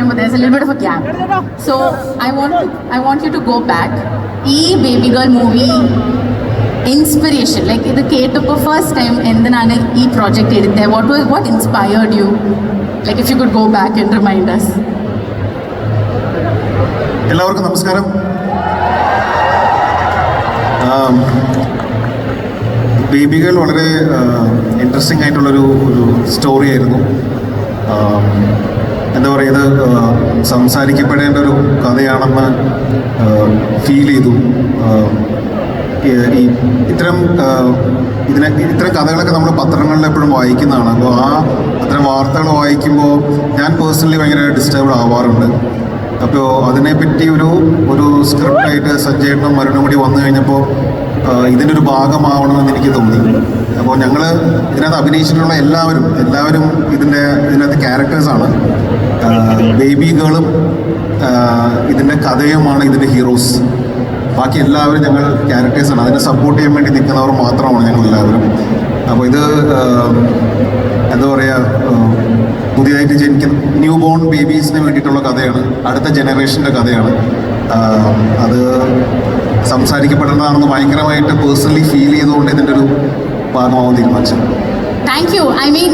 but there's a little bit of a gap. So I want you to go back. Baby Girl movie inspiration, like ഇത് കേട്ടപ്പോൾ first time എന്തിനാണ് ഈ project എടുത്തത്? What inspired you? Like if you could go back and remind us. എല്ലാവർക്കും നമസ്കാരം. Baby girl വളരെ interesting ആയിട്ടുള്ളൊരു story ആയിരുന്നു. എന്താ പറയുക, ഇത് സംസാരിക്കപ്പെടേണ്ട ഒരു കഥയാണെന്ന് ഫീൽ ചെയ്തു. ഇത്തരം കഥകളൊക്കെ നമ്മൾ പത്രങ്ങളിൽ എപ്പോഴും വായിക്കുന്നതാണ്. അപ്പോൾ അത്തരം വാർത്തകൾ വായിക്കുമ്പോൾ ഞാൻ പേഴ്സണലി ഭയങ്കര ഡിസ്റ്റർബ്ഡ് ആവാറുണ്ട്. അപ്പോൾ അതിനെപ്പറ്റി ഒരു സ്ക്രിപ്റ്റായിട്ട് സഞ്ജയേട്ടനും മരുണും കൂടി വന്നു കഴിഞ്ഞപ്പോൾ ഇതിൻ്റെ ഒരു ഭാഗമാവണമെന്ന് എനിക്ക് തോന്നി. അപ്പോൾ ഞങ്ങൾ ഇതിനകത്ത് അഭിനയിച്ചിട്ടുള്ള എല്ലാവരും ഇതിനകത്ത് ക്യാരക്ടേഴ്സാണ്. ബേബി ഗേളും ഇതിൻ്റെ കഥയുമാണ് ഇതിൻ്റെ ഹീറോസ്. ബാക്കി എല്ലാവരും ഞങ്ങൾ ക്യാരക്ടേഴ്സാണ്. അതിനെ സപ്പോർട്ട് ചെയ്യാൻ വേണ്ടി നിൽക്കുന്നവർ മാത്രമാണ് ഞങ്ങളെല്ലാവരും. അപ്പോൾ ഇത് എന്താ പറയുക, പുതിയതായിട്ട് ജനിക്കുന്ന ന്യൂ ബോൺ ബേബീസിന് വേണ്ടിയിട്ടുള്ള കഥയാണ്. അടുത്ത ജനറേഷൻ്റെ കഥയാണ്. അത് സംസാരിക്കപ്പെടേണ്ടതാണെന്ന് ഭയങ്കരമായിട്ട് പേഴ്സണലി ഫീൽ ചെയ്തുകൊണ്ട് ഇതിൻ്റെ ഒരു ഭാഗമാവാൻ തീരുമാനിച്ചു. Thank you. I mean